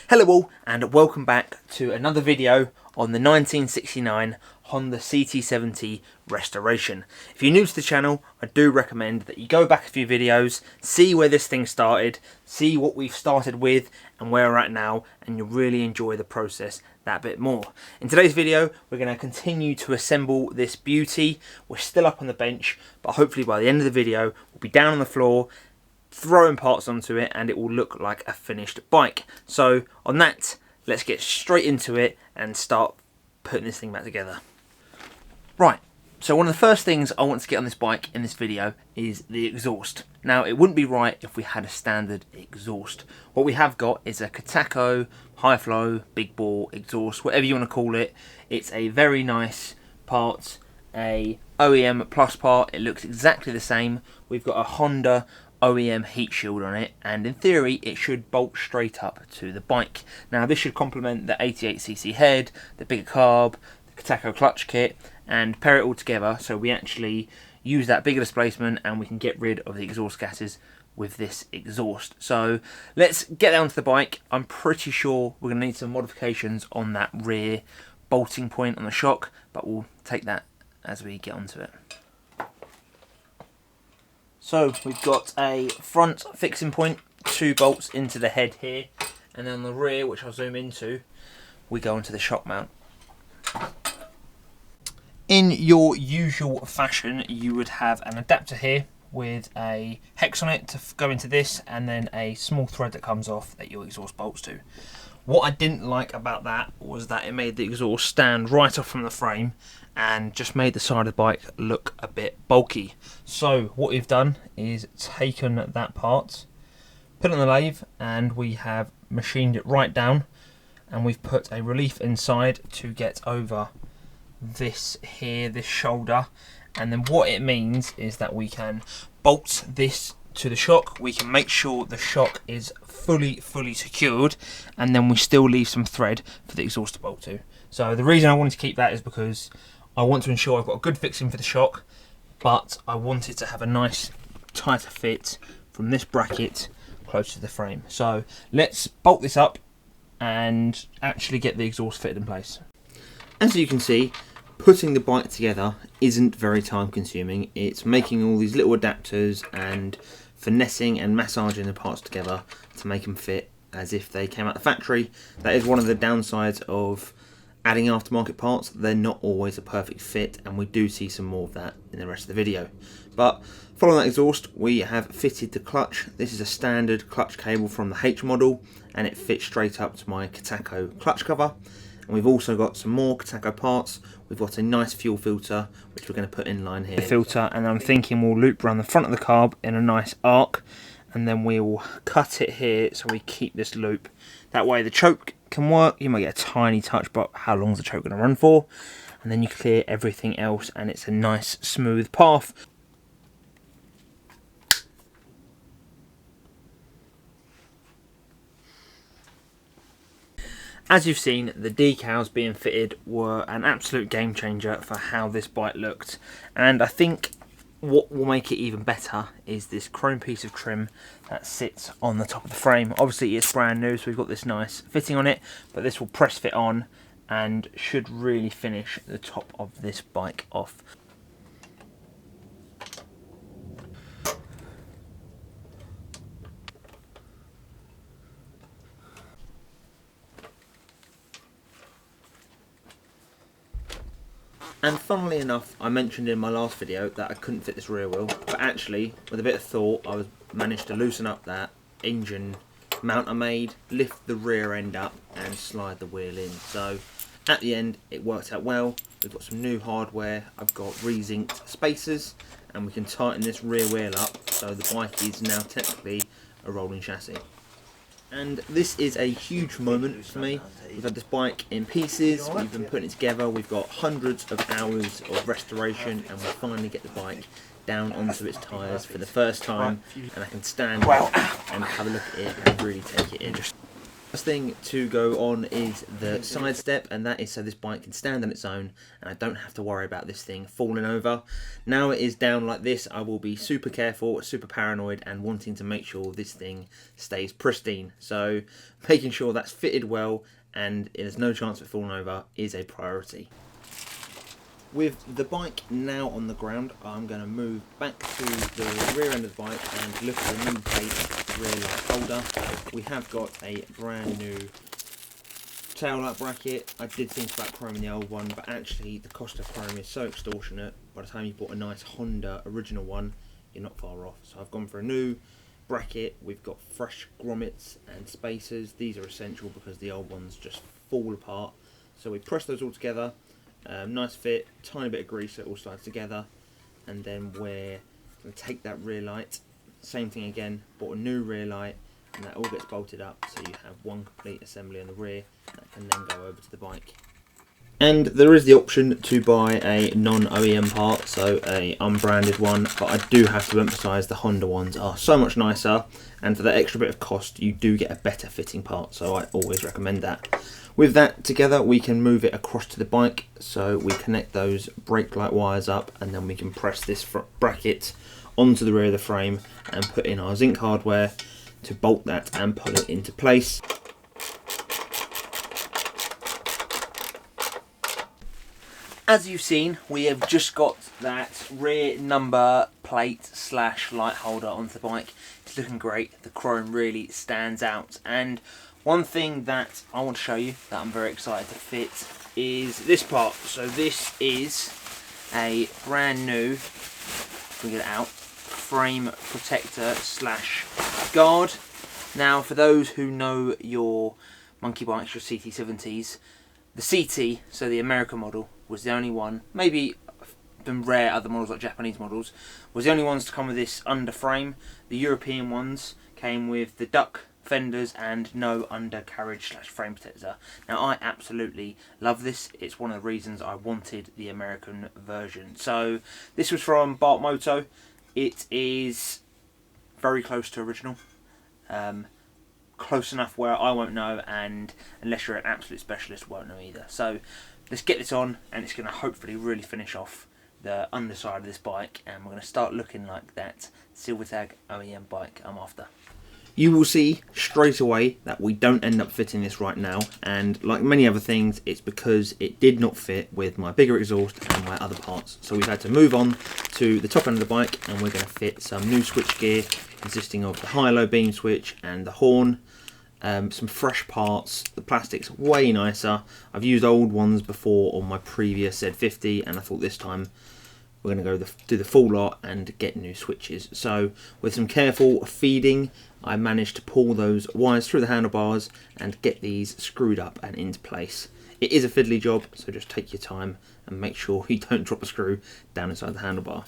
Hello all and welcome back to another video on the 1969 Honda CT70 restoration. If you're new to the channel, I do recommend that you go back a few videos, see where this thing started, see what we've started with and where we're at now, and you'll really enjoy the process that bit more. In today's video, we're going to continue to assemble this beauty. We're still up on the bench, but hopefully by the end of the video, we'll be down on the floor, throwing parts onto it, and it will look like a finished bike. So on that, let's get straight into it and start putting this thing back together. Right, so one of the first things I want to get on this bike in this video is the exhaust. Now, it wouldn't be right if we had a standard exhaust. What we have got is a Kataco high flow big bore exhaust, whatever you want to call it. It's a very nice part, a OEM plus part. It looks exactly the same. We've got a Honda OEM heat shield on it, and in theory it should bolt straight up to the bike. Now this should complement the 88cc head, the bigger carb, the Kataco clutch kit, and pair it all together so we actually use that bigger displacement and we can get rid of the exhaust gases with this exhaust. So let's get down to the bike. I'm pretty sure we're going to need some modifications on that rear bolting point on the shock, but we'll take that as we get onto it. So we've got a front fixing point, 2 bolts into the head here, and then on the rear, which I'll zoom into, we go into the shock mount. In your usual fashion, you would have an adapter here with a hex on it to go into this, and then a small thread that comes off that your exhaust bolts to. What I didn't like about that was that it made the exhaust stand right off from the frame and just made the side of the bike look a bit bulky. So what we've done is taken that part, put it on the lathe, and we have machined it right down, and we've put a relief inside to get over this here, this shoulder, and then what it means is that we can bolt this to the shock. We can make sure the shock is fully secured, and then we still leave some thread for the exhaust to bolt to. So the reason I wanted to keep that is because I want to ensure I've got a good fixing for the shock, but I want it to have a nice tighter fit from this bracket close to the frame. So let's bolt this up and actually get the exhaust fitted in place. As you can see, putting the bike together isn't very time consuming. It's making all these little adapters and finessing and massaging the parts together to make them fit as if they came out the factory. That is one of the downsides of adding aftermarket parts. They're not always a perfect fit, and we do see some more of that in the rest of the video. But following that exhaust, we have fitted the clutch. This is a standard clutch cable from the H model, and it fits straight up to my Kataco clutch cover. And we've also got some more Kataco parts. We've got a nice fuel filter, which we're going to put in line here. The filter, and I'm thinking we'll loop around the front of the carb in a nice arc, and then we will cut it here so we keep this loop. That way the choke can work. You might get a tiny touch, but how long is the choke going to run for? And then you clear everything else, and it's a nice smooth path. As you've seen, the decals being fitted were an absolute game changer for how this bike looked, and I think what will make it even better is this chrome piece of trim that sits on the top of the frame. Obviously it's brand new, so we've got this nice fitting on it, but this will press fit on and should really finish the top of this bike off. And funnily enough, I mentioned in my last video that I couldn't fit this rear wheel, but actually, with a bit of thought, I managed to loosen up that engine mount I made, lift the rear end up, and slide the wheel in. So at the end, it worked out well. We've got some new hardware. I've got re-zinced spacers, and we can tighten this rear wheel up, so the bike is now technically a rolling chassis. And this is a huge moment for me. We've had this bike in pieces, we've been putting it together, we've got hundreds of hours of restoration, and we finally get the bike down onto its tyres for the first time, and I can stand and have a look at it and really take it in. First thing to go on is the side step, and that is so this bike can stand on its own and I don't have to worry about this thing falling over. Now it is down like this, I will be super careful, super paranoid, and wanting to make sure this thing stays pristine. So making sure that's fitted well and there's no chance of it falling over is a priority. With the bike now on the ground, I'm going to move back to the rear end of the bike and look at the number plate rear light holder. We have got a brand new tail light bracket. I did think about chroming the old one, but actually the cost of chrome is so extortionate. By the time you bought a nice Honda original one, you're not far off. So I've gone for a new bracket. We've got fresh grommets and spacers. These are essential because the old ones just fall apart. So we press those all together. Nice fit, tiny bit of grease so it all slides together, and then we're going to take that rear light, same thing again, bought a new rear light, and that all gets bolted up so you have one complete assembly on the rear that can then go over to the bike. And there is the option to buy a non-OEM part, so a unbranded one, but I do have to emphasise the Honda ones are so much nicer, and for that extra bit of cost you do get a better fitting part, so I always recommend that. With that together we can move it across to the bike, so we connect those brake light wires up and then we can press this bracket onto the rear of the frame and put in our zinc hardware to bolt that and pull it into place. As you've seen, we have just got that rear number plate / light holder onto the bike. It's looking great, the chrome really stands out, and one thing that I want to show you that I'm very excited to fit is this part. So this is a brand new, if we get it out, frame protector / guard. Now for those who know your monkey bikes, your CT70s, the CT, so the American model, was the only one, maybe been rare other models like Japanese models, was the only ones to come with this underframe. The European ones came with the duck fenders and no undercarriage / frame protector. Now I absolutely love this. It's one of the reasons I wanted the American version. So this was from Bart Moto. It is very close to original. Close enough where I won't know, and unless you're an absolute specialist won't know either. So let's get this on, and it's going to hopefully really finish off the underside of this bike, and we're going to start looking like that Silver Tag OEM bike I'm after. You will see straight away that we don't end up fitting this right now, and like many other things, it's because it did not fit with my bigger exhaust and my other parts. So we've had to move on to the top end of the bike, and we're going to fit some new switch gear consisting of the high-low beam switch and the horn, some fresh parts. The plastic's way nicer. I've used old ones before on my previous Z50, and I thought this time we're going to go do the full lot and get new switches. So with some careful feeding, I managed to pull those wires through the handlebars and get these screwed up and into place. It is a fiddly job, so just take your time and make sure you don't drop a screw down inside the handlebar.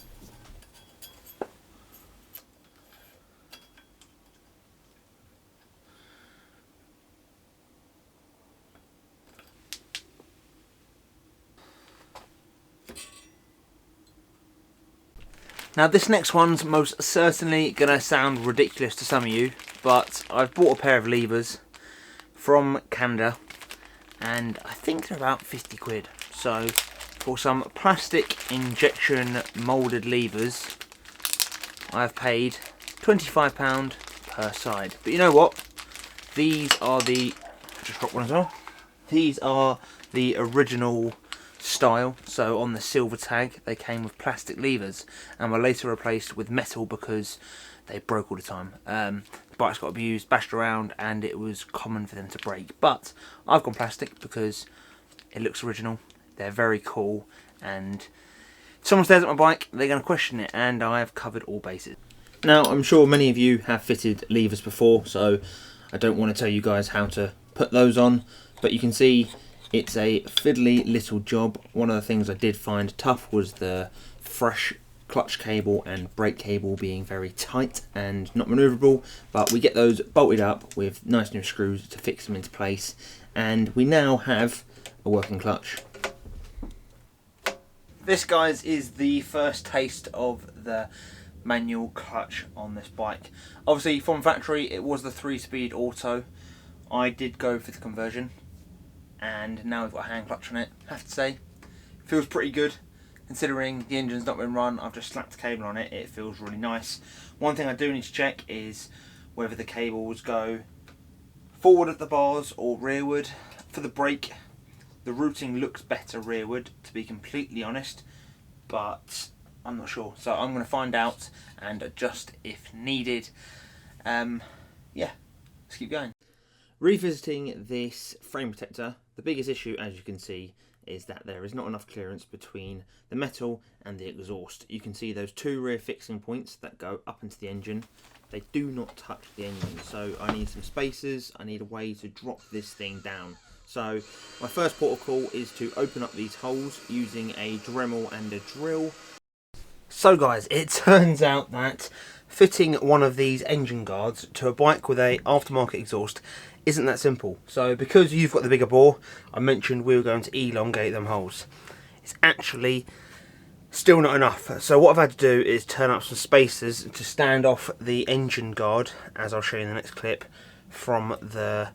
Now this next one's most certainly going to sound ridiculous to some of you, but I've bought a pair of levers from Canada and I think they're about 50 quid. So for some plastic injection moulded levers, I've paid £25 per side. But you know what? These are the, just dropped one as well, these are the original style. So on the Silver Tag they came with plastic levers and were later replaced with metal because they broke all the time. The bikes got abused, bashed around, and it was common for them to break. But I've gone plastic because it looks original, they're very cool, and if someone stares at my bike they're going to question it, and I have covered all bases. Now I'm sure many of you have fitted levers before, so I don't want to tell you guys how to put those on, but you can see it's a fiddly little job. One of the things I did find tough was the fresh clutch cable and brake cable being very tight and not manoeuvrable, but we get those bolted up with nice new screws to fix them into place, and we now have a working clutch. This, guys, is the first taste of the manual clutch on this bike. Obviously from factory it was the 3-speed auto. I did go for the conversion, and now we've got a hand clutch on it. I have to say, feels pretty good. Considering the engine's not been run, I've just slapped the cable on it, it feels really nice. One thing I do need to check is whether the cables go forward at the bars or rearward. For the brake, the routing looks better rearward, to be completely honest, but I'm not sure. So I'm going to find out and adjust if needed. Yeah, let's keep going. Revisiting this frame protector, the biggest issue, as you can see, is that there is not enough clearance between the metal and the exhaust. You can see those two rear fixing points that go up into the engine. They do not touch the engine, so I need some spacers. I need a way to drop this thing down. So my first port of call is to open up these holes using a Dremel and a drill. So guys, it turns out that fitting one of these engine guards to a bike with a aftermarket exhaust isn't that simple. So because you've got the bigger bore, I mentioned we were going to elongate them holes. It's actually still not enough. So what I've had to do is turn up some spacers to stand off the engine guard, as I'll show you in the next clip, from the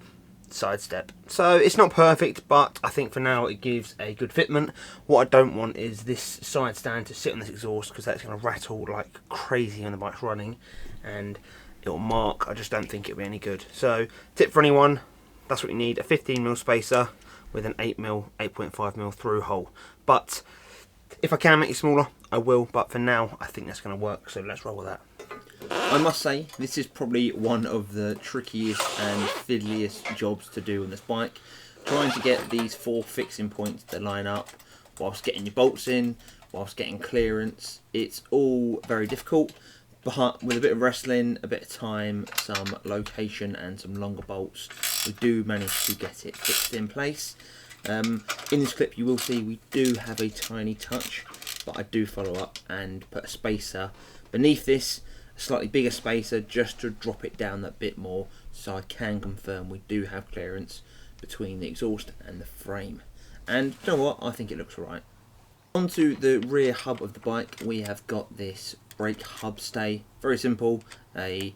side step. So it's not perfect, but I think for now it gives a good fitment. What I don't want is this side stand to sit on this exhaust, because that's going to rattle like crazy when the bike's running and it'll mark. I just don't think it'll be any good. So tip for anyone, that's what you need: a 15mm spacer with an 8mm, 8.5mm through hole. But if I can make it smaller, I will, but for now I think that's going to work, so let's roll with that. I must say, this is probably one of the trickiest and fiddliest jobs to do on this bike. Trying to get these 4 fixing points to line up whilst getting your bolts in, whilst getting clearance. It's all very difficult, but with a bit of wrestling, a bit of time, some location and some longer bolts, we do manage to get it fixed in place. In this clip you will see we do have a tiny touch, but I do follow up and put a spacer beneath this, a slightly bigger spacer, just to drop it down that bit more, so I can confirm we do have clearance between the exhaust and the frame. And you know what, I think it looks alright. Onto the rear hub of the bike, we have got this brake hub stay. Very simple, a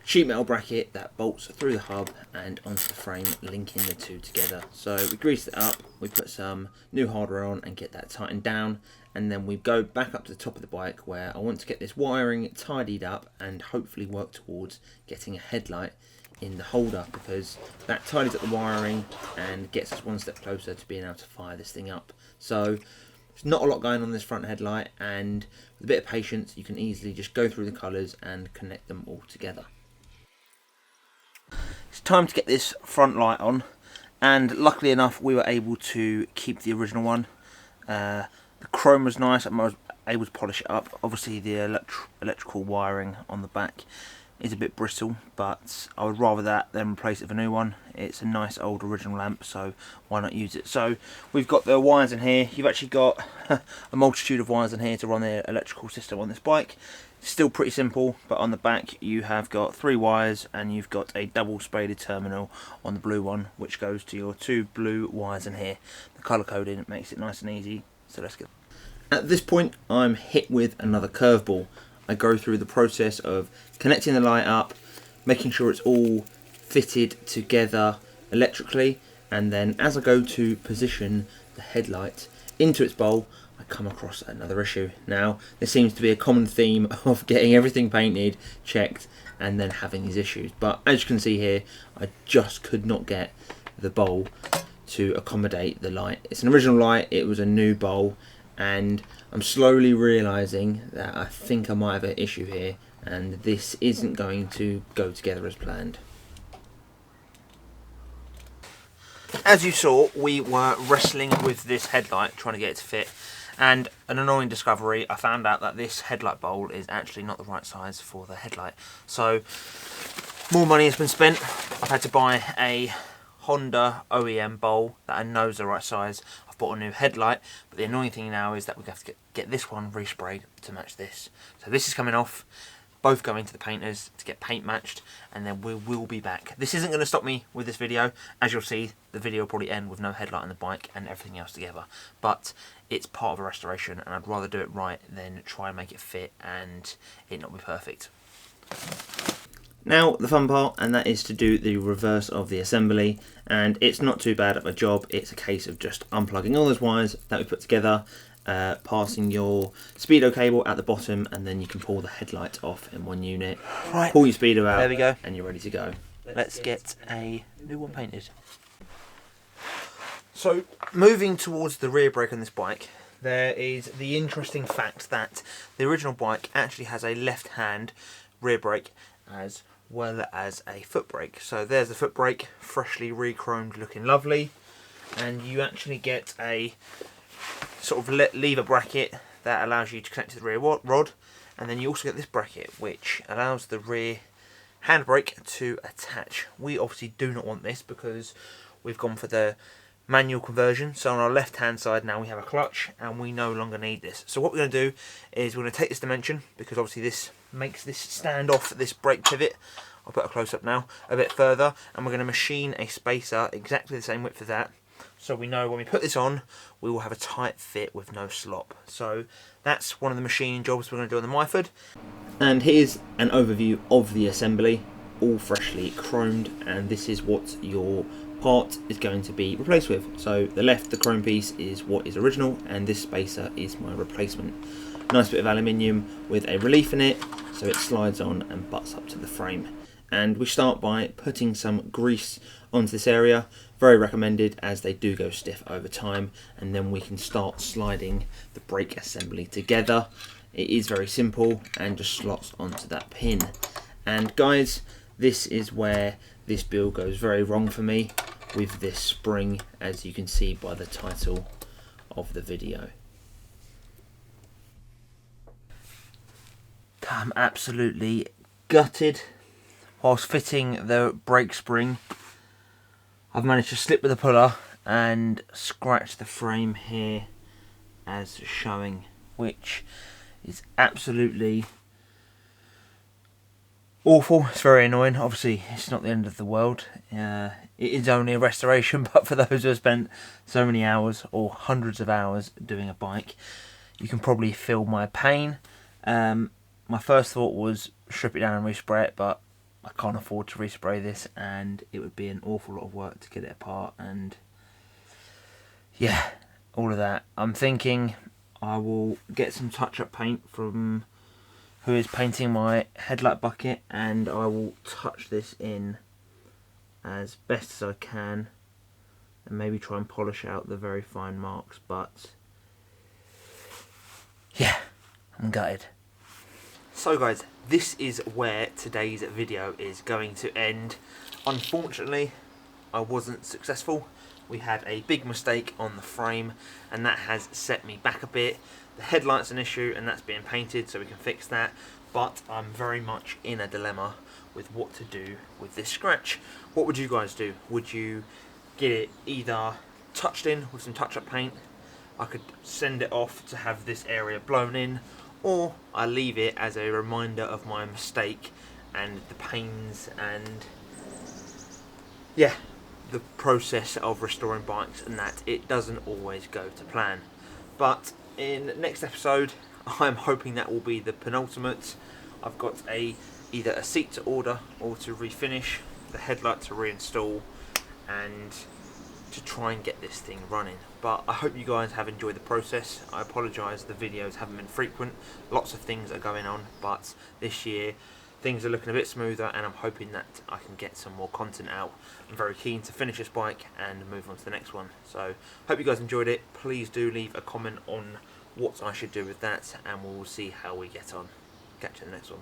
sheet metal bracket that bolts through the hub and onto the frame, linking the two together. So we grease it up, we put some new hardware on and get that tightened down, and then we go back up to the top of the bike where I want to get this wiring tidied up and hopefully work towards getting a headlight in the holder, because that tidies up the wiring and gets us one step closer to being able to fire this thing up. So there's not a lot going on this front headlight, and with a bit of patience you can easily just go through the colours and connect them all together. It's time to get this front light on, and luckily enough we were able to keep the original one. The chrome was nice, I was able to polish it up. Obviously the electrical wiring on the back is a bit brittle, but I would rather that than replace it with a new one. It's a nice old original lamp, so why not use it? So we've got the wires in here. You've actually got a multitude of wires in here to run the electrical system on this bike. Still pretty simple, but on the back you have got 3 wires, and you've got a double spaded terminal on the blue one, which goes to your 2 blue wires in here. The colour coding makes it nice and easy, so let's get. At this point I'm hit with another curveball. I go through the process of connecting the light up, making sure it's all fitted together electrically, and then as I go to position the headlight into its bowl, I come across another issue. Now, there seems to be a common theme of getting everything painted, checked, and then having these issues. But as you can see here, I just could not get the bowl to accommodate the light. It's an original light, it was a new bowl, and I'm slowly realising that I think I might have an issue here, and this isn't going to go together as planned. As you saw, we were wrestling with this headlight, trying to get it to fit, and an annoying discovery, I found out that this headlight bowl is actually not the right size for the headlight. So more money has been spent. I've had to buy a Honda OEM bowl that I know is the right size. I've bought a new headlight, but the annoying thing now is that we have to get this one resprayed to match this. So this is coming off, both going to the painters to get paint matched, and then we will be back. This isn't going to stop me with this video. As you'll see, the video will probably end with no headlight on the bike and everything else together, but it's part of a restoration, and I'd rather do it right than try and make it fit and it not be perfect. Now the fun part, and that is to do the reverse of the assembly, and it's not too bad of a job. It's a case of just unplugging all those wires that we put together, passing your speedo cable at the bottom, and then you can pull the headlight off in one unit. Right, pull your speedo out, there we go, and you're ready to go. Let's get a new one painted. So, moving towards the rear brake on this bike, there is the interesting fact that the original bike actually has a left-hand rear brake as well as a foot brake. So there's the foot brake, freshly re-chromed, looking lovely, and you actually get a sort of lever bracket that allows you to connect to the rear rod, and then you also get this bracket which allows the rear handbrake to attach. We obviously do not want this because we've gone for the manual conversion, so on our left hand side now we have a clutch and we no longer need this. So what we're going to do is we're going to take this dimension, because obviously this makes this stand off this brake pivot. I'll put a close up now a bit further, and we're going to machine a spacer exactly the same width as that, so we know when we put this on we will have a tight fit with no slop. So that's one of the machining jobs we're going to do on the Myford. And here's an overview of the assembly, all freshly chromed, and this is what your part is going to be replaced with. So the left, the chrome piece, is what is original, and this spacer is my replacement. Nice bit of aluminium with a relief in it, so it slides on and butts up to the frame. And we start by putting some grease onto this area, very recommended as they do go stiff over time, and then we can start sliding the brake assembly together. It is very simple and just slots onto that pin. And guys, this is where this build goes very wrong for me with this spring, as you can see by the title of the video. I'm absolutely gutted. Whilst fitting the brake spring, I've managed to slip with the puller and scratch the frame here as showing, which is absolutely awful. It's very annoying. Obviously it's not the end of the world. It is only a restoration, but for those who have spent so many hours or hundreds of hours doing a bike, you can probably feel my pain. My first thought was strip it down and respray it, but I can't afford to respray this, and it would be an awful lot of work to get it apart, and yeah, all of that. I'm thinking I will get some touch-up paint from who is painting my headlight bucket, and I will touch this in as best as I can and maybe try and polish out the very fine marks, but yeah, I'm gutted. So guys, this is where today's video is going to end. Unfortunately, I wasn't successful. We had a big mistake on the frame, and that has set me back a bit. The headlight's an issue, and that's being painted, so we can fix that. But I'm very much in a dilemma with what to do with this scratch. What would you guys do? Would you get it either touched in with some touch-up paint? I could send it off to have this area blown in, or I leave it as a reminder of my mistake and the pains and yeah, the process of restoring bikes, and that it doesn't always go to plan. But in next episode, I'm hoping that will be the penultimate. I've got either a seat to order or to refinish, the headlight to reinstall, and to try and get this thing running. But I hope you guys have enjoyed the process. I apologise the videos haven't been frequent, lots of things are going on, but this year things are looking a bit smoother, and I'm hoping that I can get some more content out. I'm very keen to finish this bike and move on to the next one. So hope you guys enjoyed it. Please do leave a comment on what I should do with that, and we'll see how we get on. Catch you in the next one.